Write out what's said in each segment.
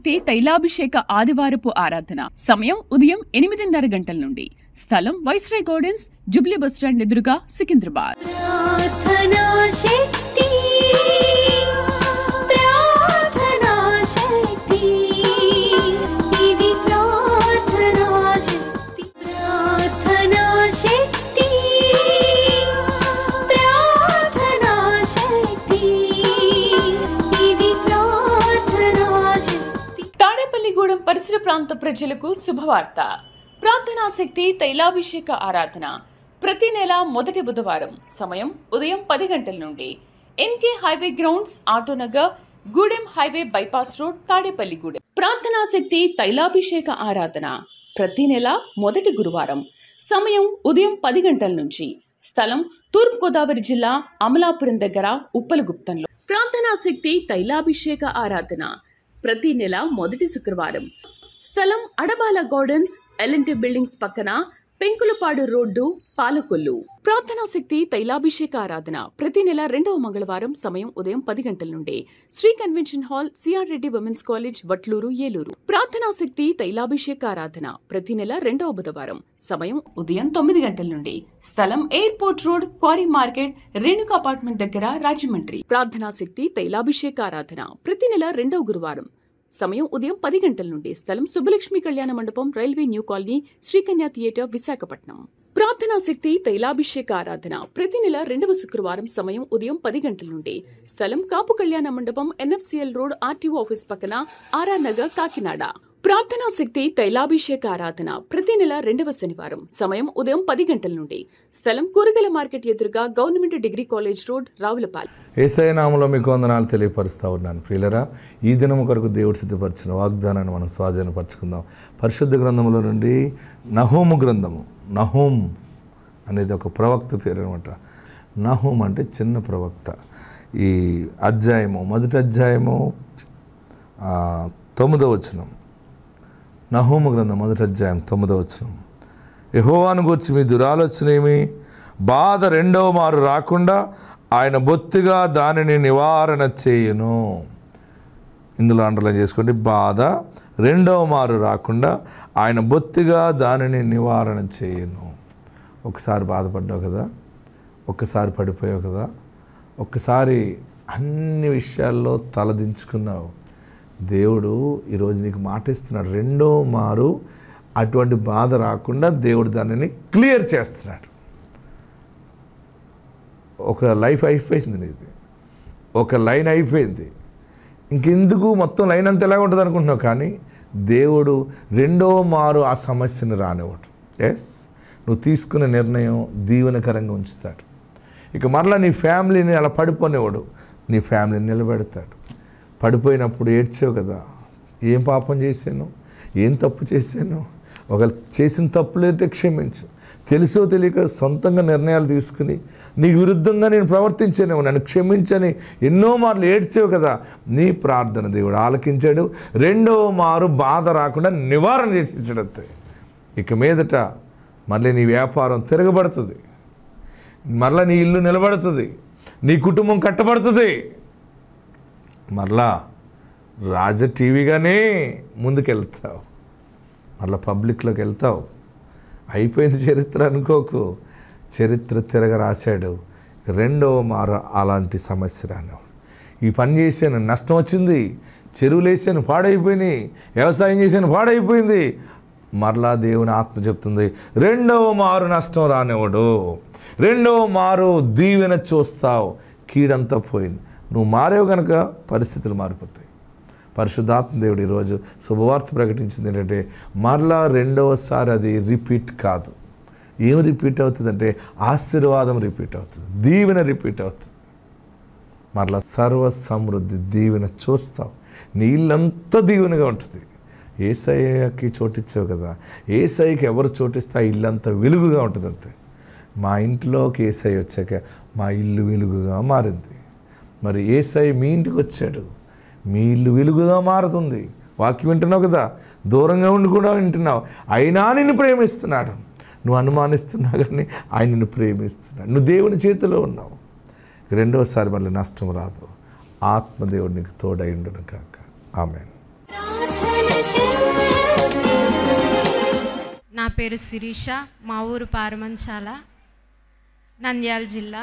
శక్తి తైలాభిషేక ఆదివారపు ఆరాధన. సమయం ఉదయం 8:30 గంటల నుండి. స్థలం వైస్రాయ్ గార్డెన్స్, జుబ్లీ బస్టాండ్ ఎదురుగా, సికింద్రాబాద్. తాడేపల్లిగూడెం పరిసర ప్రాంత ప్రజలకు శుభవార్త. ప్రార్థనాశక్తి తైలాభిషేక ఆరాధన ప్రతి నెల మొదటి బుధవారం. సమయం ఉదయం 10 గంటల నుండి. NK highway grounds, Autonagar, Gudem highway bypass road, Tadepalligudem. ప్రార్థనాశక్తి తైలాభిషేక ఆరాధన ప్రతి నెల మొదటి గురువారం. సమయం ఉదయం 10 గంటల నుంచి. స్థలం తూర్పుగోదావరి జిల్లా, అమలాపురం దగ్గర, ఉప్పలగుప్తంలో. ప్రార్థనాశక్తి తైలాభిషేక ఆరాధన ప్రతి నెల మొదటి శుక్రవారం. స్థలం అడబాల గార్డెన్స్, ఎల్ఎన్టీ బిల్డింగ్స్ పక్కన, పెంకులపాడు రోడ్డు, పాలకొల్లు. ప్రార్థనాశక్తి తైలాభిషేక ఆరాధన ప్రతి నెల 2వ మంగళవారం. సమయం ఉదయం 10 గంటల నుండి. Shri convention hall, CR Reddy women's college, Vatluru, Eluru. ప్రార్థనాశక్తి తైలాభిషేక ఆరాధన ప్రతి నెల 2వ బుధవారం. సమయం ఉదయం 9 గంటల నుండి. స్థలం airport road, quarry market, Renuka apartment దగ్గర, రాజమండ్రి. ప్రార్థనాశక్తి తైలాభిషేక ఆరాధన ప్రతి నెల 2వ గురువారం. సమయం ఉదయం 10 గంటల నుండి. స్థలం Subbalakshmi Kalyana Mandapam, railway new colony, Srikanya theatre, Visakhapatnam. ప్రార్థనాశక్తి తైలాభిషేక ఆరాధన ప్రతి నెల 2వ శుక్రవారం. సమయం ఉదయం 10 గంటల నుండి. స్థలం కాపు కళ్యాణ మండపం, ఎన్ఎఫ్సిఎల్ రోడ్, ఆర్టీఓ ఆఫీస్ పక్కన, ఆర్ఆర్ నగర్, కాకినాడ. ప్రార్థనాశక్తి తైలాభిషేక ఆరాధన ప్రతి నెల 2వ శనివారం. సమయం ఉదయం 10 గంటల నుండి. స్థలం కూరగాయల మార్కెట్ ఎదురుగా, government degree college road, Ravulapalem. Yesayya నామములో మీకు వందనాలు తెలియపరుస్తా ఉన్నాను. ప్రియులరా, ఈ దినము కొరకు దేవుడు సిద్ధపరిచిన వాగ్దానాన్ని మనం స్వాధీనపరచుకుందాం. పరిశుద్ధ గ్రంథంలో నుండి నహూము గ్రంథము. నహూం అనేది ఒక ప్రవక్త పేరు అనమాట. నహూం అంటే చిన్న ప్రవక్త. ఈ అధ్యాయము, మొదటి అధ్యాయము 9వ వచనం. నహూము గ్రంథం మొదటి అధ్యాయం 9వ వచనం. యెహోవాను గూర్చి మీ దురాలోచన ఏమి? బాధ రెండవ మారు రాకుండా ఆయన బొత్తిగా దానిని నివారణ చేయును. ఇందులో అండర్లైన్ చేసుకోండి. బాధ రెండవ మారు రాకుండా ఆయన బొత్తిగా దానిని నివారణ చేయును. ఒకసారి బాధపడ్డావు కదా, ఒక్కసారి పడిపోయావు కదా, ఒక్కసారి అన్ని విషయాల్లో తలదించుకున్నావు. దేవుడు ఈరోజు నీకు మాట ఇస్తున్నాడు. రెండో మారు అటువంటి బాధ రాకుండా దేవుడు దానిని క్లియర్ చేస్తున్నాడు. ఒక లైఫ్ అయిపోయింది నీది, ఒక లైన్ అయిపోయింది, ఇంకెందుకు మొత్తం లైన్ అంతా ఎలా ఉంటుంది అనుకుంటున్నావు. కానీ దేవుడు రెండో మారు ఆ సమస్యను రానివ్వడు. ఎస్, నువ్వు తీసుకునే నిర్ణయం దీవెనకరంగా ఉంచుతాడు. ఇక మరలా నీ ఫ్యామిలీని అలా పడిపోనివ్వడు, నీ ఫ్యామిలీని నిలబెడతాడు. పడిపోయినప్పుడు ఏడ్చావు కదా, ఏం పాపం చేశాను, ఏం తప్పు చేశాను, ఒక చేసిన తప్పులేంటే క్షమించు. తెలుసో తెలియక సొంతంగా నిర్ణయాలు తీసుకుని నీకు విరుద్ధంగా నేను ప్రవర్తించాను, నన్ను క్షమించని ఎన్నో మార్లు ఏడ్చావు కదా, నీ ప్రార్థన దేవుడు ఆలకించాడు. రెండవ మారు బాధ రాకుండా నివారణ చేసేసాడు. అంతే. ఇక మీదట మళ్ళీ నీ వ్యాపారం తిరగబడుతుంది, మరలా నీ ఇల్లు నిలబడుతుంది, నీ కుటుంబం కట్టబడుతుంది. మరలా టీవీగానే ముందుకెళ్తావు, మరలా పబ్లిక్లోకి వెళ్తావు. అయిపోయింది చరిత్ర అనుకోకు, చరిత్ర తిరగ రాశాడు. రెండవ మారు అలాంటి సమస్య రాను. ఈ పని చేశాను, నష్టం వచ్చింది, చెరువులు వేసాను, పాడైపోయినాయి, వ్యవసాయం చేశాను, పాడైపోయింది. మరలా దేవుని ఆత్మ చెప్తుంది, రెండవ మారు నష్టం రానివ్వడు, రెండవ మారు దీవెన చూస్తావు. కీడంతా పోయింది. నువ్వు మారేవు కనుక పరిస్థితులు మారిపోతాయి. పరిశుద్ధాత్మ దేవుడు ఈరోజు శుభవార్త ప్రకటించింది ఏంటంటే, మరలా రెండవసారి అది రిపీట్ కాదు. ఏం రిపీట్ అవుతుందంటే, ఆశీర్వాదం రిపీట్ అవుతుంది, దీవెన రిపీట్ అవుతుంది. మరలా సర్వ సమృద్ధి దీవెన చూస్తావు. నీ ఇల్లంతా దీవెనగా ఉంటుంది. యేసయ్యకి చోటిచ్చావు కదా, యేసయ్యకి ఎవరు చోటిస్తే ఆ ఇల్లంతా వెలుగుగా ఉంటుంది. అంతే. మా ఇంట్లోకి యేసయ్య వచ్చాక మా ఇల్లు వెలుగుగా మారింది. మరి యేసయ్య మీ ఇంటికి వచ్చాడు, మీ ఇల్లు వెలుగుగా మారుతుంది. వాక్యం వింటున్నావు కదా, దూరంగా ఉండి కూడా వింటున్నావు. అయినా నిన్ను ప్రేమిస్తున్నాడు. నువ్వు అనుమానిస్తున్నావు కానీ ఆయన నిన్ను ప్రేమిస్తున్నాడు. నువ్వు దేవుని చేతిలో ఉన్నావు. రెండోసారి మళ్ళీ నష్టం రాదు. ఆత్మదేవుడు నీకు తోడై ఉండును కాక. ఆమేన్. నా పేరు శిరీష, మా ఊరు పారమంచాల, నంద్యాల జిల్లా.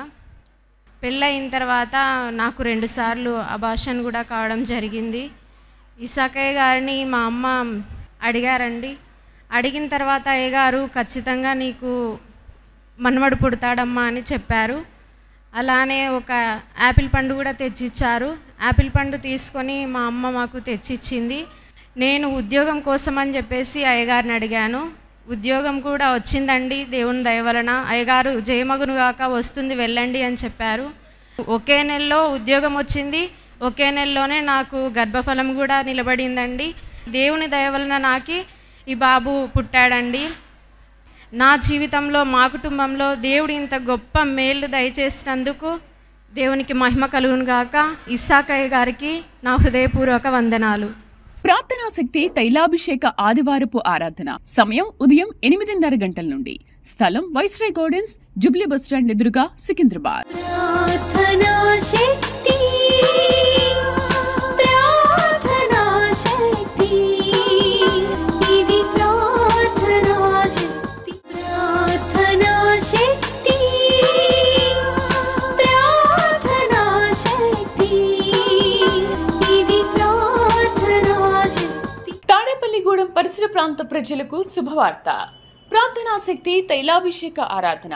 పెళ్ళయిన తర్వాత నాకు 2 సార్లు అబార్షన్ కూడా కావడం జరిగింది. ఇసాకయ్య గారిని మా అమ్మ అడిగారండి. అడిగిన తర్వాత అయ్య గారు ఖచ్చితంగా నీకు మనవడు పుడతాడమ్మా అని చెప్పారు. అలానే ఒక యాపిల్ పండు కూడా తెచ్చిచ్చారు. యాపిల్ పండు తీసుకొని మా అమ్మ మాకు తెచ్చిచ్చింది. నేను ఉద్యోగం కోసం అని చెప్పేసి అయ్యగారిని అడిగాను. ఉద్యోగం కూడా వచ్చిందండి దేవుని దయ వలన. అయ్యగారు జయమగును గాక వస్తుంది వెళ్ళండి అని చెప్పారు. ఒకే నెలలో ఉద్యోగం వచ్చింది. ఒకే నెలలోనే నాకు గర్భఫలం కూడా నిలబడిందండి. దేవుని దయ వలన నాకు ఈ బాబు పుట్టాడండి. నా జీవితంలో మా కుటుంబంలో దేవుడు ఇంత గొప్ప మేలు దయచేసినందుకు దేవునికి మహిమ కలుగును గాక. ఇస్సాకయ్య గారికి నా హృదయపూర్వక వందనాలు. ప్రార్థనా శక్తి తైలాభిషేక ఆదివారపు ఆరాధన. సమయం ఉదయం 8:30 గంటల నుండి. స్థలం వైస్రాయ్ గార్డెన్స్, జుబ్లీ బస్టాండ్ ఎదురుగా, సికింద్రాబాద్. తాడేపల్లిగూడెం పరిసర ప్రాంత ప్రజలకు శుభవార్త. ప్రార్థనా శక్తి తైలాభిషేక ఆరాధన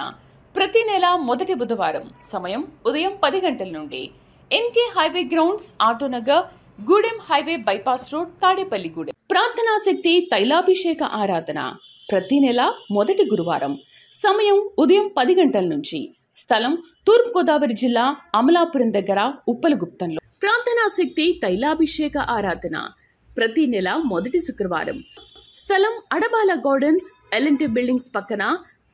ప్రతి నెల మొదటి బుధవారం. సమయం ఉదయం 10 గంటల నుండి. NK highway grounds, Autonagar, Gudem highway bypass road, Tadepalligudem. ప్రార్థనా శక్తి తైలాభిషేక ఆరాధన ప్రతి నెల మొదటి గురువారం. సమయం ఉదయం 10 గంటల నుంచి. స్థలం తూర్పుగోదావరి జిల్లా, అమలాపురం దగ్గర, ఉప్పలగుప్తంలో. ప్రార్థనా శక్తి తైలాభిషేక ఆరాధన ప్రతి నెల మొదటి శుక్రవారం. స్థలం అడబాల గార్డెన్స్, ఎల్ఎన్టీ బిల్డింగ్స్ పక్కన,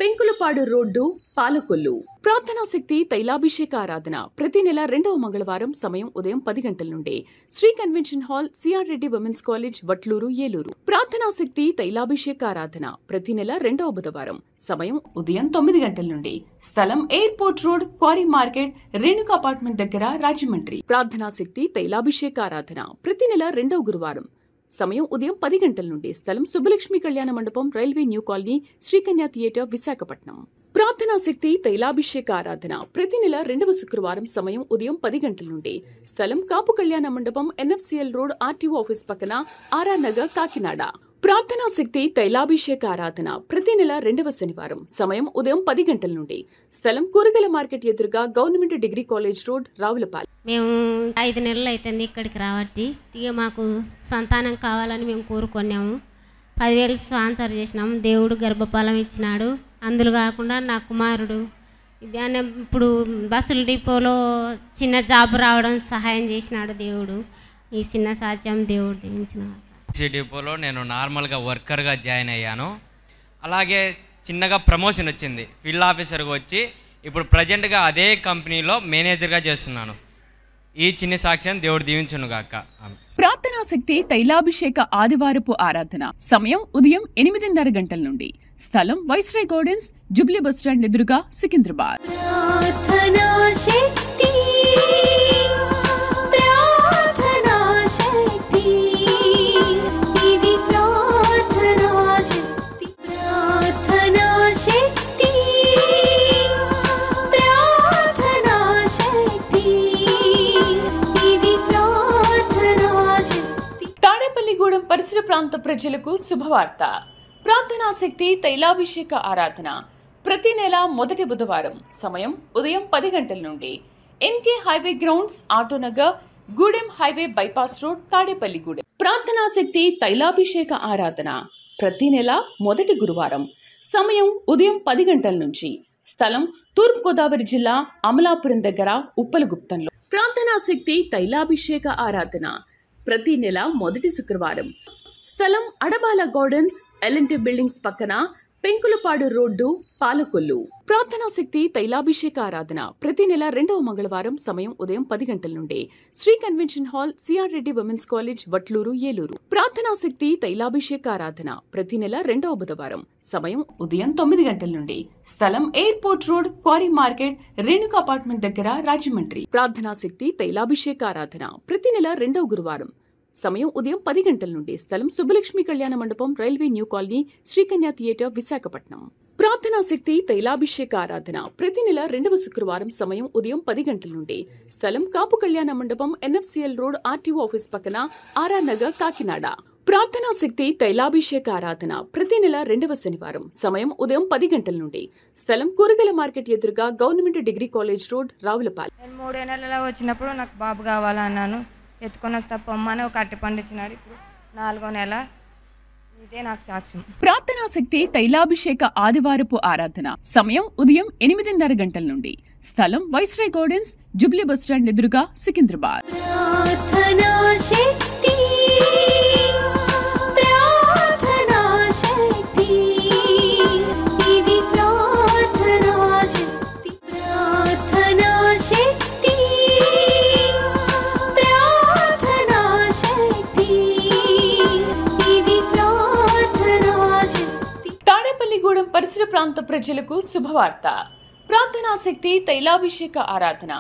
పెంకులపాడు రోడ్డు, పాలకొల్లు. ప్రార్థనా శక్తి తైలాభిషేక ఆరాధన ప్రతి నెల 2వ మంగళవారం. సమయం ఉదయం 10 గంటల నుండి. Shri convention hall, CR Reddy women's college, Vatluru, Eluru. ప్రార్థనా శక్తి తైలాభిషేక ఆరాధన ప్రతి నెల 2వ బుధవారం. సమయం ఉదయం 9 గంటల నుండి. స్థలం airport road, quarry market, Renuka apartment దగ్గర, రాజమండ్రి. ప్రార్థనా శక్తి తైలాభిషేక ఆరాధన ప్రతి నెల 2వ గురువారం. సమయం ఉదయం 10 గంటల నుండి. స్థలం Subbalakshmi Kalyana Mandapam, railway new colony, Srikanya theatre, Visakhapatnam. ప్రార్థనా శక్తి తైలాభిషేక ఆరాధన ప్రతి నెల 2వ శుక్రవారం. సమయం ఉదయం 10 గంటల నుండి. స్థలం కాపు కళ్యాణ మండపం, ఎన్ఎఫ్సిఎల్ రోడ్, ఆర్టీఓ ఆఫీస్ పక్కన, ఆర్ఆర్ నగర్, కాకినాడ. ప్రార్థనా శక్తి తైలాభిషేక ఆరాధన ప్రతి నెల 2వ శనివారం. సమయం ఉదయం 10 గంటల నుండి. స్థలం కూరగాయల మార్కెట్ ఎదురుగా, government degree college road, Ravulapalem. మేము 5 నెలలు అవుతుంది ఇక్కడికి రావట్టి. ఇక మాకు సంతానం కావాలని మేము కోరుకున్నాము. 10,000 స్పాన్సర్ చేసినాము. దేవుడు గర్భఫలం ఇచ్చినాడు. అందులో కాకుండా నా కుమారుడు దాన్ని ఇప్పుడు బస్సుల డిపోలో చిన్న జాబ్ రావడం సహాయం చేసినాడు దేవుడు. ఈ చిన్న సాధ్యం దేవుడు దీవించినాడు. డిపోలో నేను నార్మల్గా వర్కర్గా జాయిన్ అయ్యాను. అలాగే చిన్నగా ప్రమోషన్ వచ్చింది, ఫీల్డ్ ఆఫీసర్గా వచ్చి ఇప్పుడు ప్రజెంట్గా అదే కంపెనీలో మేనేజర్గా చేస్తున్నాను. ఈ చిన్న సాక్ష్యం దేవుడు దీవించును గాక. ప్రార్థనా శక్తి తైలాభిషేక ఆదివారపు ఆరాధన సమయం ఉదయం 8:30 గంటల నుండి. స్థలం వైస్రాయ్ గార్డెన్స్, జుబ్లీ బస్టాండ్ ఎదురుగా, సికింద్రాబాద్. తాడేపల్లిగూడెం పరిసర ప్రాంత ప్రజలకు శుభవార్త. ప్రార్థనా శక్తి తైలాభిషేక ఆరాధన ప్రతి నెల మొదటి బుధవారం. సమయం ఉదయం 10 గంటల నుండి. NK highway grounds, Autonagar, Gudem highway bypass road, Tadepalligudem. ప్రార్థనా శక్తి తైలాభిషేక ఆరాధన ప్రతి నెల మొదటి గురువారం. సమయం ఉదయం 10 గంటల నుంచి. స్థలం తూర్పుగోదావరి జిల్లా, అమలాపురం దగ్గర, ఉప్పలగుప్తంలో. ప్రార్థనా శక్తి తైలాభిషేక ఆరాధన ప్రతి నెల మొదటి శుక్రవారం. స్థలం అడబాల గార్డెన్స్, ఎల్ఎన్టీ బిల్డింగ్స్ పక్కన, పెంకులపాడు రోడ్డు, పాలకొల్లు. ప్రార్థనా శక్తి తైలాభిషేక ఆరాధన ప్రతి నెల 2వ మంగళవారం. సమయం ఉదయం 10 గంటల నుండి. Shri convention hall, CR Reddy women's college, Vatluru, Eluru. ప్రార్థనా శక్తి తైలాభిషేక ఆరాధన ప్రతి నెల 2వ బుధవారం. సమయం ఉదయం 9 గంటల నుండి. స్థలం airport road, quarry market, Renuka apartment దగ్గర, రాజమండ్రి. ప్రార్థనా శక్తి తైలాభిషేక ఆరాధన ప్రతి నెల 2వ గురువారం. సమయం ఉదయం 10 గంటల నుండి. స్థలం Subbalakshmi Kalyana Mandapam, railway new colony, Srikanya theatre, Visakhapatnam. ప్రార్థనా శక్తి తైలాభిషేక ఆరాధన ప్రతి నెల 2వ శుక్రవారం. సమయం ఉదయం 10 గంటల నుండి. స్థలం కాపు కళ్యాణ మండపం, NFCL రోడ్, RTO ఆఫీస్ పక్కన, RR నగర్, కాకినాడ. ప్రార్థనా శక్తి తైలాభిషేక ఆరాధన ప్రతి నెల 2వ శనివారం. సమయం ఉదయం 10 గంటల నుండి. స్థలం కూరగాయల మార్కెట్ ఎదురుగా, government degree college road, Ravulapalem. నేను 3 నెలల వచ్చినప్పుడు నాకు బాబు కావాలన్నాను. ఎత్తుకొని వస్తా పొమ్మని ఒక అరటిపండు ఇచ్చినాడు. ఇప్పుడు 4వ నెల. ఇదే నాకు సాక్ష్యం. ప్రార్థనా శక్తి తైలాభిషేక ఆదివారపు ఆరాధన సమయం ఉదయం 8:30 గంటల నుండి. స్థలం వైస్రాయ్ గార్డెన్స్, జుబ్లీ బస్టాండ్ ఎదురుగా, సికింద్రాబాద్. పరిసర ప్రాంత ప్రజలకు శుభవార్త. ప్రార్థనా శక్తి తైలాభిషేక ఆరాధన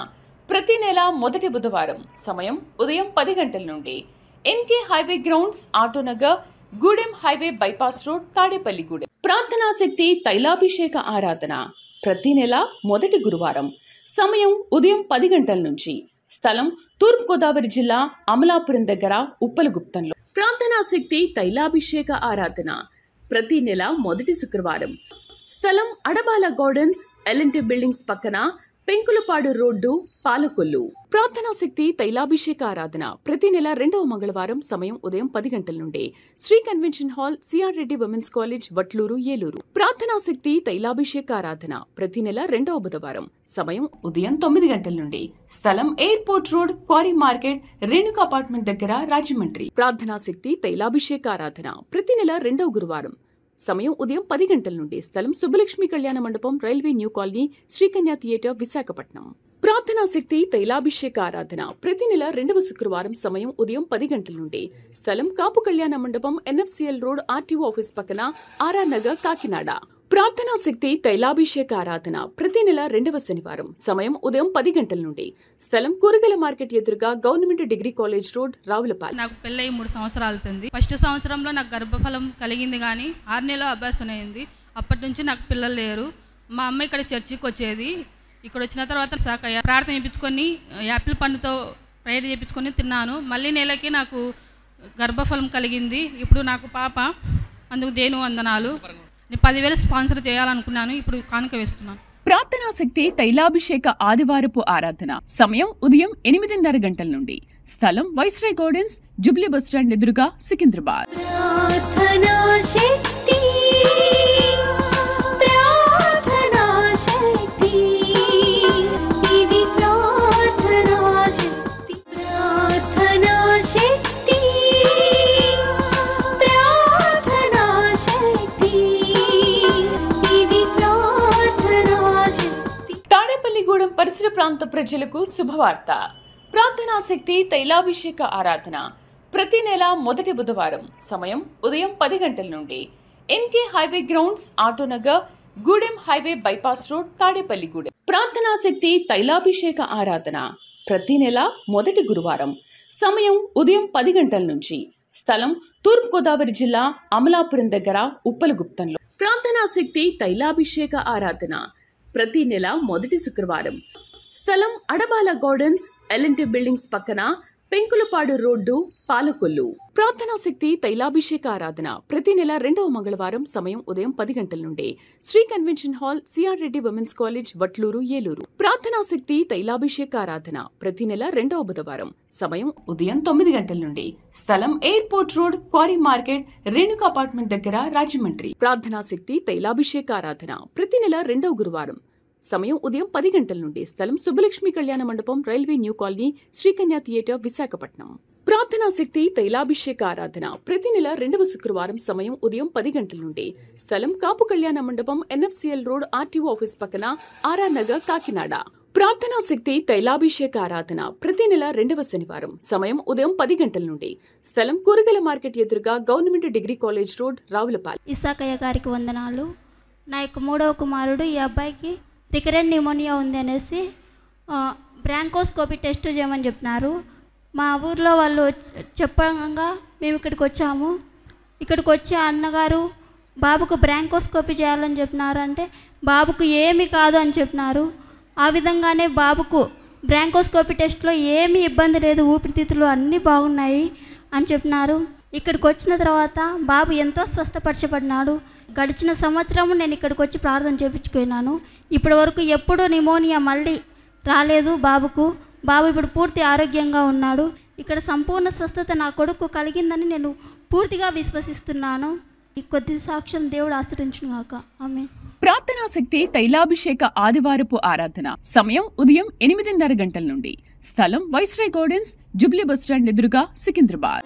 ప్రతి నెల మొదటి బుధవారం. సమయం ఉదయం 10 గంటల నుండి. NK highway grounds, Autonagar, Gudem highway bypass road, Tadepalligudem. ప్రార్థనా శక్తి తైలాభిషేక ఆరాధన ప్రతి నెల మొదటి గురువారం. సమయం ఉదయం 10 గంటల నుంచి. స్థలం తూర్పుగోదావరి జిల్లా, అమలాపురం దగ్గర, ఉప్పలగుప్తంలో. ప్రార్థనా శక్తి తైలాభిషేక ఆరాధన ప్రతి నెల మొదటి శుక్రవారం. స్థలం అడబాల గార్డెన్స్, LNT బిల్డింగ్స్ పక్కన, పెంకులపాడు రోడ్డు, పాలకొల్లు. ప్రార్థనా శక్తి తైలాభిషేక ఆరాధన ప్రతి నెల 2వ మంగళవారం. సమయం ఉదయం 10 గంటల నుండి. Shri convention hall, CR Reddy women's college, Vatluru, Eluru. ప్రార్థనా శక్తి తైలాభిషేక ఆరాధన ప్రతి నెల 2వ బుధవారం. సమయం ఉదయం 9 గంటల నుండి. స్థలం airport road, quarry market, Renuka apartment దగ్గర, రాజమండ్రి. ప్రార్థనా శక్తి తైలాభిషేక ఆరాధన ప్రతి నెల 2వ గురువారం. సమయం ఉదయం 10 గంటల నుండి. స్థలం Subbalakshmi Kalyana Mandapam, railway new colony, Srikanya theatre, Visakhapatnam. ప్రార్థనా శక్తి తైలాభిషేక ఆరాధన ప్రతి నెల 2వ శుక్రవారం. సమయం ఉదయం 10 గంటల నుండి. స్థలం కాపు కళ్యాణ మండపం, NFCL రోడ్, RTO ఆఫీస్ పక్కన, RR నగర్, కాకినాడ. ప్రార్థనా శక్తి తైలాభిషేక ఆరాధన ప్రతి నెల 2వ శనివారం. సమయం ఉదయం 10 గంటల నుండి. స్థలం కూరగాయల మార్కెట్ ఎదురుగా, government degree college road, Ravulapalem. నాకు పెళ్ళై 3 సంవత్సరాలు అవుతుంది. ఫస్ట్ సంవత్సరంలో నాకు గర్భఫలం కలిగింది, కానీ 6 నెలల అభ్యాసం అయింది. అప్పటి నుంచి నాకు పిల్లలు లేరు. మా అమ్మ ఇక్కడ చర్చికి వచ్చేది. ఇక్కడ వచ్చిన తర్వాత సాకయ్య ప్రార్థన చేయించుకొని, యాపిల్ పండుతో ప్రేయర్ చేయించుకొని తిన్నాను. మళ్ళీ నెలకి నాకు గర్భఫలం కలిగింది. ఇప్పుడు నాకు పాప. అందుకు దేను వందనాలు. నేను 10,000 స్పాన్సర్ చేయాలనుకున్నాను. ఇప్పుడు కానుక వేస్తున్నాను. ప్రార్థనా శక్తి తైలాభిషేక ఆదివారపు ఆరాధన సమయం ఉదయం 8:30 గంటల నుండి. స్థలం వైస్రాయ్ గార్డెన్స్, జుబ్లీ బస్టాండ్ ఎదురుగా, సికింద్రాబాద్. పరిసర ప్రాంత ప్రజలకు శుభవార్త. ప్రార్థనా శక్తి తైలాభిషేక ఆరాధన ప్రతి నెల మొదటి బుధవారం. సమయం ఉదయం 10 గంటల నుండి. NK highway grounds, Autonagar, Gudem highway bypass road, Tadepalligudem. ప్రార్థనా శక్తి తైలాభిషేక ఆరాధన ప్రతి నెల మొదటి గురువారం. సమయం ఉదయం 10 గంటల నుంచి. స్థలం తూర్పుగోదావరి జిల్లా, అమలాపురం దగ్గర, ఉప్పలగుప్తంలో. ప్రార్థనా శక్తి తైలాభిషేక ఆరాధన ప్రతి నెల మొదటి శుక్రవారం. స్థలం అడబాల గార్డెన్స్, LNT బిల్డింగ్స్ పక్కన, పెంకులపాడు రోడ్డు, పాలకొల్లు. ప్రార్థనా శక్తి తైలాభిషేక ఆరాధన ప్రతి నెల 2వ మంగళవారం. సమయం ఉదయం 10 గంటల నుండి. Shri convention hall, CR Reddy women's college, Vatluru, Eluru. ప్రార్థనా శక్తి తైలాభిషేక ఆరాధన ప్రతి నెల 2వ బుధవారం. సమయం ఉదయం 9 గంటల నుండి. స్థలం airport road, quarry market, Renuka apartment దగ్గర, రాజమండ్రి. ప్రార్థనా శక్తి తైలాభిషేక ఆరాధన ప్రతి నెల 2వ గురువారం. సమయం ఉదయం 10 గంటల నుండి. స్థలం Subbalakshmi Kalyana Mandapam, railway new colony, Srikanya theatre, Visakhapatnam. ప్రార్థనా శక్తి తైలాభిషేక ఆరాధన ప్రతి నెల 2వ శుక్రవారం. సమయం ఉదయం 10 గంటల నుండి. స్థలం కాపు కళ్యాణ మండపం, NFCL రోడ్, RTO ఆఫీస్ పక్కన, RR నగర్, కాకినాడ. ప్రార్థనా శక్తి తైలాభిషేక ఆరాధన ప్రతి నెల 2వ శనివారం. సమయం ఉదయం 10 గంటల నుండి. స్థలం కూరగాయల మార్కెట్ ఎదురుగా, government degree college road, Ravulapalem. Isakayya గారికి వందనాలు. నా యొక్క 3వ కుమారుడు, ఈ అబ్బాయికి రికరెంట్ న్యూమోనియా ఉంది అనేసి బ్రాంకోస్కోపీ టెస్ట్ చేయమని చెప్పినారు. మా ఊర్లో వాళ్ళు చెప్పగా మేము ఇక్కడికి వచ్చాము. ఇక్కడికి వచ్చి అన్నగారు బాబుకు బ్రాంకోస్కోపీ చేయాలని చెప్పినారు. అంటే బాబుకు ఏమీ కాదు అని చెప్పినారు. ఆ విధంగానే బాబుకు బ్రాంకోస్కోపీ టెస్ట్లో ఏమీ ఇబ్బంది లేదు, ఊపిరితిత్తులు అన్నీ బాగున్నాయి అని చెప్పినారు. ఇక్కడికి వచ్చిన తర్వాత బాబు ఎంతో స్వస్థపరచబడినాడు. గడిచిన సంవత్సరము నేను ఇక్కడికి వచ్చి ప్రార్థన చేయించుకున్నాను. ఇప్పటి వరకు ఎప్పుడూ నిమోనియా మళ్ళీ రాలేదు బాబుకు. బాబు ఇప్పుడు పూర్తి ఆరోగ్యంగా ఉన్నాడు. ఇక్కడ సంపూర్ణ స్వస్థత నా కొడుకు కలిగిందని నేను పూర్తిగా విశ్వసిస్తున్నాను. ఈ కొద్ది సాక్ష్యం దేవుడు ఆశీర్వదించును గాక. ఆమేన్. ప్రార్థనా శక్తి తైలాభిషేక ఆదివారపు ఆరాధన సమయం ఉదయం 8:30 గంటల నుండి. స్థలం వైస్రాయ్ గార్డెన్స్, జూబ్లీ బస్టాండ్ ఎదురుగా, సికింద్రాబాద్.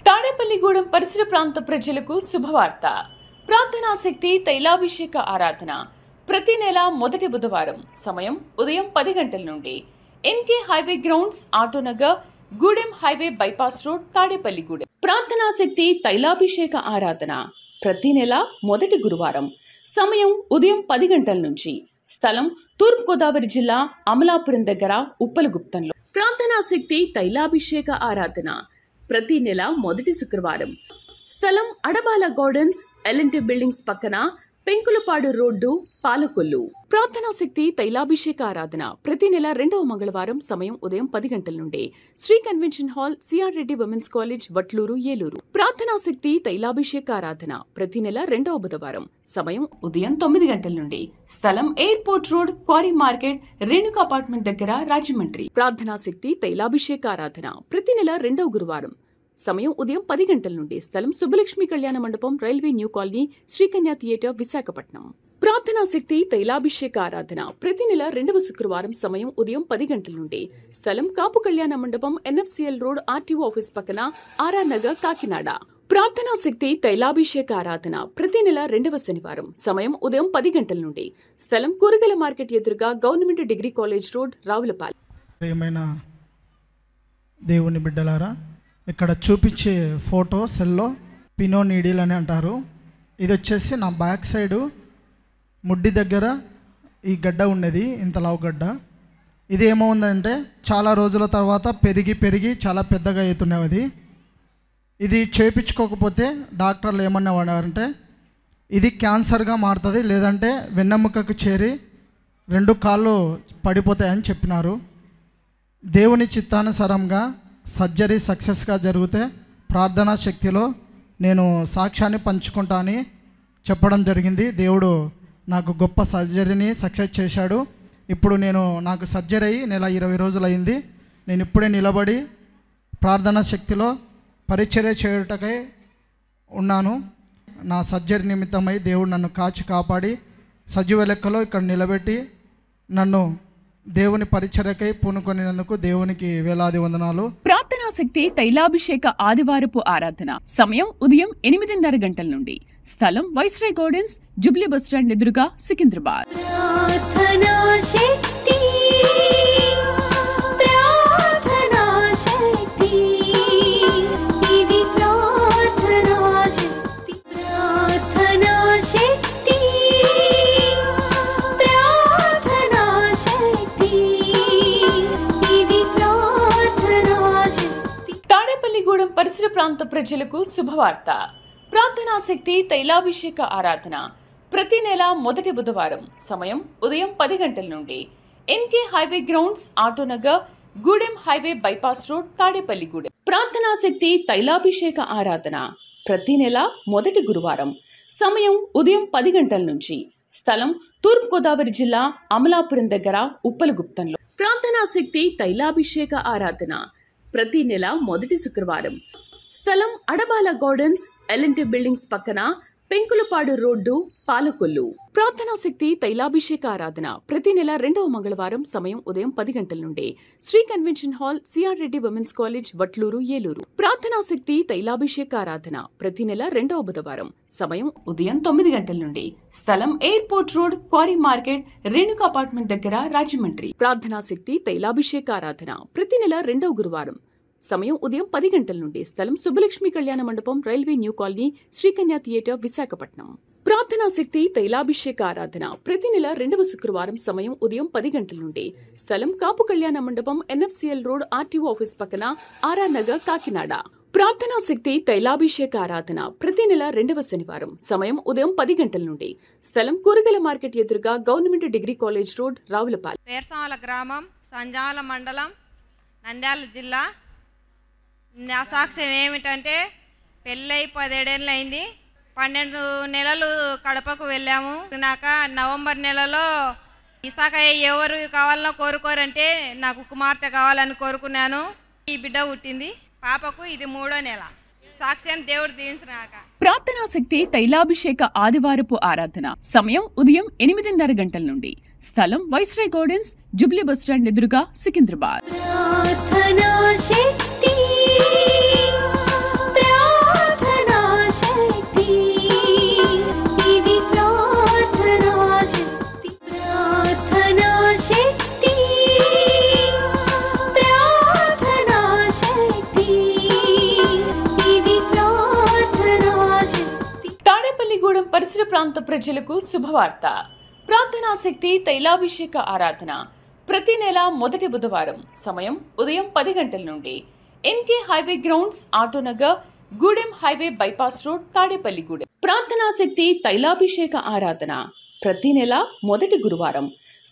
తాడేపల్లిగూడెం పరిసర ప్రాంత ప్రజలకు శుభవార్త. ప్రార్థనా శక్తి తైలాభిషేక ఆరాధన ప్రతి నెల మొదటి బుధవారం. సమయం ఉదయం 10 గంటల నుండి. NK highway grounds, Autonagar, Gudem highway bypass road, Tadepalligudem. ప్రార్థనా శక్తి తైలాభిషేక ఆరాధన ప్రతి నెల మొదటి గురువారం. సమయం ఉదయం 10 గంటల నుంచి. స్థలం తూర్పుగోదావరి జిల్లా, అమలాపురం దగ్గర, ఉప్పలగుప్తంలో. ప్రార్థనా శక్తి తైలాభిషేక ఆరాధన ప్రతి నెల మొదటి శుక్రవారం. స్థలం అడబాల గార్డెన్స్, ఎల్ఎన్టీ బిల్డింగ్స్ పక్కన, పెంకులపాడు రోడ్డు, పాలకొల్లు. ప్రార్థనా శక్తి తైలాభిషేక ఆరాధన ప్రతి నెల 2వ మంగళవారం. సమయం ఉదయం 10 గంటల నుండి. Shri convention hall, CR Reddy women's college, Vatluru, Eluru. ప్రార్థనా శక్తి తైలాభిషేక ఆరాధన ప్రతి నెల 2వ బుధవారం. సమయం ఉదయం 9 గంటల నుండి. స్థలం airport road, quarry market, Renuka apartment దగ్గర, రాజమండ్రి. ప్రార్థనా శక్తి తైలాభిషేక ఆరాధన ప్రతి నెల 2వ గురువారం. సమయం ఉదయం 10 గంటల నుండి. స్థలం Subbalakshmi Kalyana Mandapam, railway new colony, Sri Kanya theatre, Visakhapatnam. ప్రార్థనా శక్తి తైలాభిషేక ఆరాధన ప్రతి నెల 2వ శుక్రవారం. సమయం ఉదయం 10 గంటల నుండి. స్థలం కాపు కళ్యాణ మండపం, ఎన్ఎఫ్సిఎల్ రోడ్, ఆర్టీఓ ఆఫీస్ పక్కన, ఆర్ఆర్ నగర్, కాకినాడ. ప్రార్థనా శక్తి తైలాభిషేక ఆరాధన ప్రతి నెల 2వ శనివారం. సమయం ఉదయం 10 గంటల నుండి. స్థలం కూరగాయల మార్కెట్ ఎదురుగా, government degree college road, Ravulapalem. ప్రియమైన దేవుని బిడ్డలారా, ఇక్కడ చూపించే ఫోటో సెల్లో పినో నీడిల్ అని అంటారు. ఇది వచ్చేసి నా బ్యాక్ సైడు ముడ్డి దగ్గర ఈ గడ్డ ఉన్నది, ఇంత లావు గడ్డ. ఇది ఏమవుందంటే చాలా రోజుల తర్వాత పెరిగి చాలా పెద్దగా అవుతున్నది. ఇది చేయించుకోకపోతే డాక్టర్లు ఏమన్నారంటే ఇది క్యాన్సర్గా మారుతుంది, లేదంటే వెన్నెముకకు చేరి 2 కాళ్ళు పడిపోతాయని చెప్పినారు. దేవుని చిత్తానుసారంగా సర్జరీ సక్సెస్గా జరిగితే ప్రార్థనా శక్తిలో నేను సాక్ష్యాన్ని పంచుకుంటా అని చెప్పడం జరిగింది. దేవుడు నాకు గొప్ప సర్జరీని సక్సెస్ చేశాడు. ఇప్పుడు నాకు సర్జరీ అయ్యి నెల 20 రోజులు అయింది. నేను ఇప్పుడే నిలబడి ప్రార్థనా శక్తిలో పరిచర్య చేయుటకై ఉన్నాను. నా సర్జరీ నిమిత్తమై దేవుడు నన్ను కాపాడి సజీవ లెక్కలో ఇక్కడ నిలబెట్టి నన్ను దేవుని పరిచర్యకై పూనుకొనినందుకు దేవునికి వేలాది వందనాలు. ప్రార్థనా శక్తి తైలాభిషేక ఆదివారపు ఆరాధన సమయం ఉదయం 8:30 గంటల నుండి. స్థలం వైస్రాయ్ గార్డెన్స్, జూబ్లీ బస్టాండ్ ఎదురుగా, సికింద్రాబాద్. తాడేపల్లిగూడెం పరిసర ప్రాంత ప్రజలకు శుభవార్త. ప్రార్థనా శక్తి తైలాభిషేక ఆరాధన ప్రతి నెల మొదటి బుధవారం. సమయం ఉదయం 10 గంటల నుండి. NK highway grounds, Autonagar, Gudem highway bypass road, Tadepalligudem. ప్రార్థనా శక్తి తైలాభిషేక ఆరాధన ప్రతి నెల మొదటి గురువారం. సమయం ఉదయం 10 గంటల నుంచి. స్థలం తూర్పుగోదావరి జిల్లా, అమలాపురం దగ్గర, ఉప్పలగుప్తంలో. ప్రార్థనా శక్తి తైలాభిషేక ఆరాధన ప్రతి నెల మొదటి శుక్రవారం. స్థలం అడబాల గార్డెన్స్, ఎల్ఎన్టీ బిల్డింగ్స్ పక్కన, పెంకులపాడు రోడ్డు, పాలకొల్లు. ప్రార్థనా శక్తి తైలాభిషేక ఆరాధన ప్రతి నెల 2వ మంగళవారం సమయం ఉదయం 10 గంటల నుండి Shri convention hall, CR Reddy women's college, Vatluru, Eluru. ప్రార్థనా శక్తి తైలాభిషేక ఆరాధన ప్రతి నెల 2వ బుధవారం సమయం ఉదయం 9 గంటల నుండి స్థలం airport road, quarry market, Renuka apartment దగ్గర, రాజమండ్రి. ప్రార్థనా శక్తి తైలాభిషేక ఆరాధన ప్రతి నెల 2వ గురువారం సమయం ఉదయం 10 గంటల నుండి స్థలం Subbalakshmi Kalyana Mandapam, railway new colony, Srikanya theatre, Visakhapatnam. ప్రార్థనా శక్తి తైలాభిషేక ఆరాధన ప్రతి నెల 2వ శుక్రవారం సమయం ఉదయం 10 గంటల నుండి స్థలం కాపు కళ్యాణ మండపం, ఎన్ఎఫ్సిఎల్ రోడ్, ఆర్టీఓ ఆఫీస్ పక్కన, ఆర్ఆర్ నగర్, కాకినాడ. ప్రార్థనా శక్తి తైలాభిషేక ఆరాధన ప్రతి నెల 2వ శనివారం సమయం ఉదయం 10 గంటల నుండి స్థలం కూరగాయల మార్కెట్ ఎదురుగా, government degree college road, Ravulapalem. Persala గ్రామం, సంజాల మండలం, నంద్యాల జిల్లా. నా సాక్ష్యం ఏమిటంటే పెళ్ళై 17 ఏళ్ళు అయింది. 12 నెలలు కడపకు వెళ్ళాము. నాక నవంబర్ నెలలో ఇసాకయ్య ఎవరు కావాలనో కోరుకోరంటే నాకు కుమార్తె కావాలని కోరుకున్నాను. ఈ బిడ్డ పుట్టింది. పాపకు ఇది 3వ నెల. సాక్ష్యం దేవుడు దీవించినాక. ప్రార్థనా శక్తి తైలాభిషేక ఆదివారపు ఆరాధన సమయం ఉదయం 8:30 గంటల నుండి స్థలం వైస్రాయ్ గార్డెన్స్, జుబ్లీ బస్టాండ్ ఎదురుగా, సికింద్రాబాద్. తాడేపల్లిగూడెం పరిసర ప్రాంత ప్రజలకు శుభవార్త. ప్రార్థనా శక్తి తైలాభిషేక ఆరాధన ప్రతి నెల మొదటి బుధవారం సమయం ఉదయం 10 గంటల నుండి NK highway grounds, Autonagar, Gudem highway bypass road, Tadepalligudem. ప్రార్థనా శక్తి తైలాభిషేక ఆరాధన ప్రతి నెల మొదటి గురువారం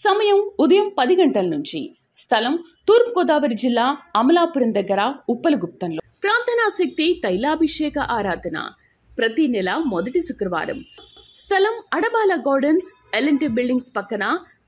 సమయం ఉదయం 10 గంటల నుంచి స్థలం తూర్పుగోదావరి జిల్లా, అమలాపురం దగ్గర, ఉప్పలగుప్తంలో. ప్రార్థనా శక్తి తైలాభిషేక ఆరాధన ప్రతి నెల మొదటి శుక్రవారం స్థలం అడబాల గార్డెన్స్, ఎల్ఎన్టీ బిల్డింగ్స్ పక్కన,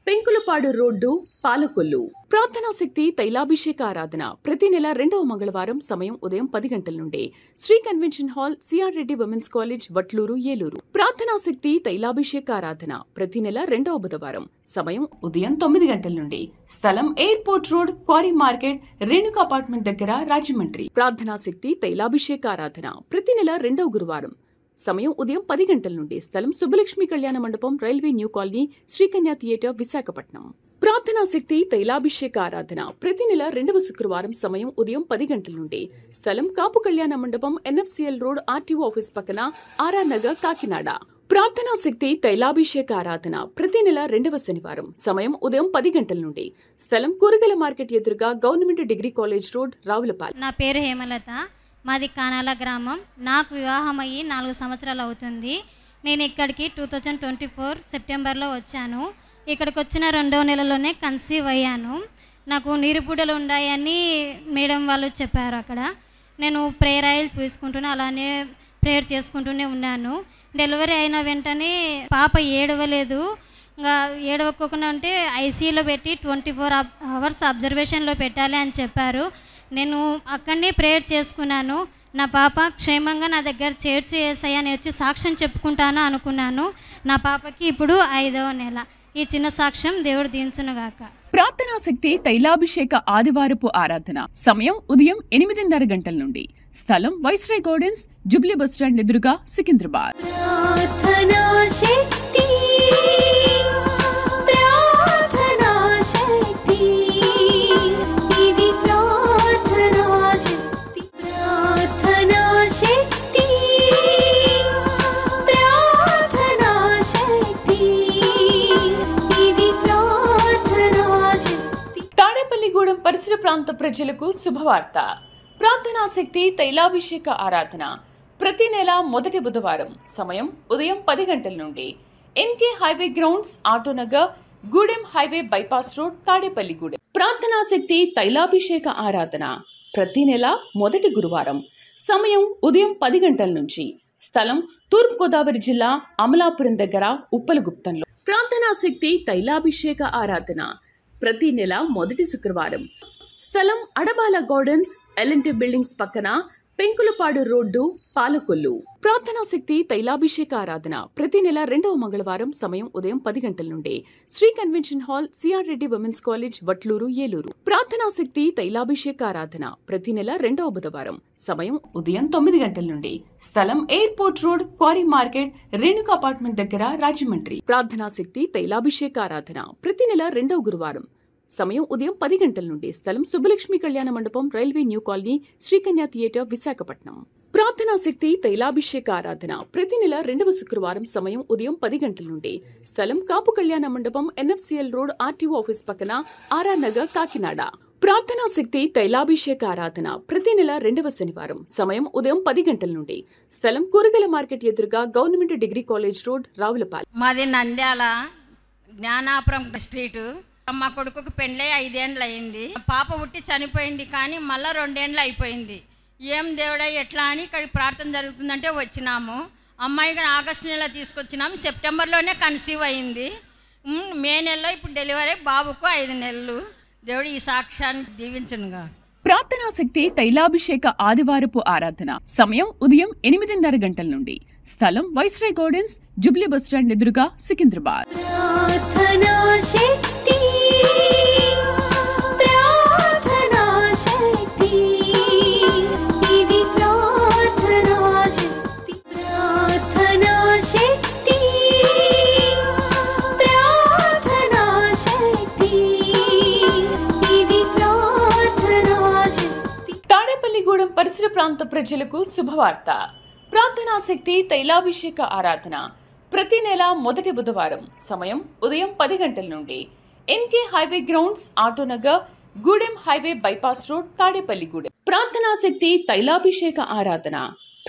పెంకులపాడు రోడ్డు, పాలకొల్లు. ప్రార్థనా శక్తి తైలాభిషేక ఆరాధన ప్రతి నెల 2వ మంగళవారం సమయం ఉదయం 10 గంటల నుండి Shri convention hall, CR Reddy women's college, Vatluru, Eluru. ప్రార్థనా శక్తి తైలాభిషేక ఆరాధన ప్రతి నెల 2వ బుధవారం సమయం ఉదయం 9 గంటల నుండి స్థలం airport road, quarry market, Renuka apartment దగ్గర, రాజమండ్రి. ప్రార్థనా శక్తి తైలాభిషేక ఆరాధన ప్రతి నెల 2వ గురువారం సమయం ఉదయం 10 గంటల నుండి స్థలం Subbalakshmi Kalyana Mandapam, railway new colony, Srikanya theatre, Visakhapatnam. ప్రార్థనా శక్తి తైలాభిషేక ఆరాధన ప్రతి నెల 2వ శుక్రవారం సమయం ఉదయం 10 గంటల నుండి స్థలం కాపు కళ్యాణ మండపం, ఎన్ఎఫ్సిఎల్ రోడ్, ఆర్టీఓ ఆఫీస్ పక్కన, ఆర్ఆర్ నగర్, కాకినాడ. ప్రార్థనా శక్తి తైలాభిషేక ఆరాధన ప్రతి నెల 2వ శనివారం సమయం ఉదయం 10 గంటల నుండి స్థలం కూరగాయల మార్కెట్ ఎదురుగా, government degree college road, Ravulapalem. నా పేరు హేమలత, మాది కానాల గ్రామం. నాకు వివాహం అయ్యి 4 సంవత్సరాలు అవుతుంది. నేను ఇక్కడికి 2024 సెప్టెంబర్లో వచ్చాను. ఇక్కడికి వచ్చిన 2వ నెలలోనే కన్సీవ్ అయ్యాను. నాకు నీరుబుడలు ఉన్నాయని మేడం వాళ్ళు చెప్పారు. అక్కడ నేను ప్రేయర్ ఆయిల్ తీసుకుంటూనే అలానే ప్రేయర్ చేసుకుంటూనే ఉన్నాను. డెలివరీ అయిన వెంటనే పాప ఏడవలేదు. ఇంకా ఏడవకుండా ఉంటే ఐసీయూలో పెట్టి 24 అవర్స్ అబ్జర్వేషన్లో పెట్టాలి అని చెప్పారు. నేను అక్కడనే ప్రేయర్ చేసుకున్నాను. నా పాప క్షేమంగా నా దగ్గర చేర్చి యేసయ్య నేను వచ్చి సాక్ష్యం చెప్పుకుంటాను అనుకున్నాను. నా పాపకి ఇప్పుడు 5వ నెల. ఈ చిన్న సాక్ష్యం దేవుడు దీవించునుగాక. ప్రార్థనా శక్తి తైలాభిషేక ఆదివారపు ఆరాధన సమయం ఉదయం 8:30 గంటల నుండి స్థలం వైస్రాయ్ గార్డెన్స్, జుబ్లీ బస్టాండ్ ఎదురుగా, సికింద్రాబాద్. తాడేపల్లిగూడెం పరిసర ప్రాంత ప్రజలకు శుభవార్త. ప్రార్థనా శక్తి తైలాభిషేక ఆరాధన ప్రతి నెల మొదటి బుధవారం సమయం ఉదయం 10 గంటల నుండి NK highway grounds, Autonagar, Gudem highway bypass road, Tadepalligudem. ప్రార్థనా శక్తి తైలాభిషేక ఆరాధన ప్రతి నెల మొదటి గురువారం సమయం ఉదయం 10 గంటల నుంచి స్థలం తూర్పుగోదావరి జిల్లా, అమలాపురం దగ్గర, ఉప్పలగుప్తంలో. ప్రార్థనా శక్తి తైలాభిషేక ఆరాధన ప్రతి నెల మొదటి శుక్రవారం స్థలం అడబాల గార్డెన్స్, ఎల్ఎన్టీ బిల్డింగ్స్ పక్కన, పెంకులపాడు రోడ్డు, పాలకొల్లు. ప్రార్థనా శక్తి తైలాభిషేక ఆరాధన ప్రతి నెల 2వ మంగళవారం సమయం ఉదయం 10 గంటల నుండి Shri convention hall, CR Reddy women's college, Vatluru, Eluru. ప్రార్థనా శక్తి తైలాభిషేక ఆరాధన ప్రతి నెల 2వ బుధవారం సమయం ఉదయం 9 గంటల నుండి స్థలం airport road, quarry market, Renuka apartment దగ్గర, రాజమండ్రి. ప్రార్థనా శక్తి తైలాభిషేక ఆరాధన ప్రతి నెల 2వ గురువారం సమయం ఉదయం 10 గంటల నుండి స్థలం Subbalakshmi Kalyana Mandapam, railway new colony, Srikanya theatre, Visakhapatnam. ప్రార్థనా శక్తి తైలాభిషేక ఆరాధన ప్రతి నెల 2వ శుక్రవారం సమయం ఉదయం 10 గంటల నుండి స్థలం కాపు కళ్యాణ మండపం, ఎన్ఎఫ్సిఎల్ రోడ్, ఆర్టీఓ ఆఫీస్ పక్కన, ఆర్ఆర్ నగర్, కాకినాడ. ప్రార్థనా శక్తి తైలాభిషేక ఆరాధన ప్రతి నెల 2వ శనివారం సమయం ఉదయం 10 గంటల నుండి స్థలం కూరగాయల మార్కెట్ ఎదురుగా, government degree college road, Ravulapalem. మాది నంద్యాల జ్ఞానాపురం స్ట్రీటు. మా కొడుకుకి పెళ్ళై 5 ఏండ్లు అయింది. పాప పుట్టి చనిపోయింది, కానీ మళ్ళీ 2 ఏండ్లు అయిపోయింది. ఏం దేవుడా ఎట్లా అని ఇక్కడికి ప్రార్థన జరుగుతుందంటే వచ్చినాము. అమ్మాయికి ఆగస్టు నెల తీసుకొచ్చినాము. సెప్టెంబర్లోనే కన్సీవ్ అయింది. మే నెలలో ఇప్పుడు డెలివరీ, బాబుకు 5 నెలలు. దేవుడు ఈ సాక్ష్యాన్ని దీవించునుగా. ప్రార్థనా శక్తి తైలాభిషేక ఆదివారపు ఆరాధన సమయం ఉదయం 8:30 గంటల నుండి స్థలం వైస్రాయ్ గార్డెన్స్, జుబ్లీ బస్టాండ్ ఎదురుగా, సికింద్రాబాద్. తాడేపల్లిగూడెం పరిసర ప్రాంత ప్రజలకు శుభవార్త. ప్రార్థనా శక్తి తైలాభిషేక ఆరాధన ప్రతి నెల మొదటి బుధవారం సమయం ఉదయం 10 గంటల నుండి NK highway grounds, Autonagar, Gudem highway bypass road, Tadepalligudem. ప్రార్థనా శక్తి తైలాభిషేక ఆరాధన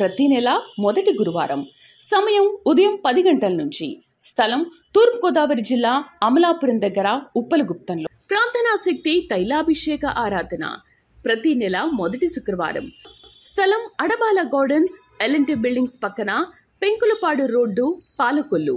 ప్రతి నెల మొదటి గురువారం సమయం ఉదయం 10 గంటల నుంచి స్థలం తూర్పుగోదావరి జిల్లా, అమలాపురం దగ్గర, ఉప్పలగుప్తంలో. ప్రార్థనా శక్తి తైలాభిషేక ఆరాధన ప్రతి నెల మొదటి శుక్రవారం స్థలం అడబాల గార్డెన్స్, ఎల్ఎన్టీ బిల్డింగ్స్ పక్కన, పెంకులపాడు రోడ్డు, పాలకొల్లు.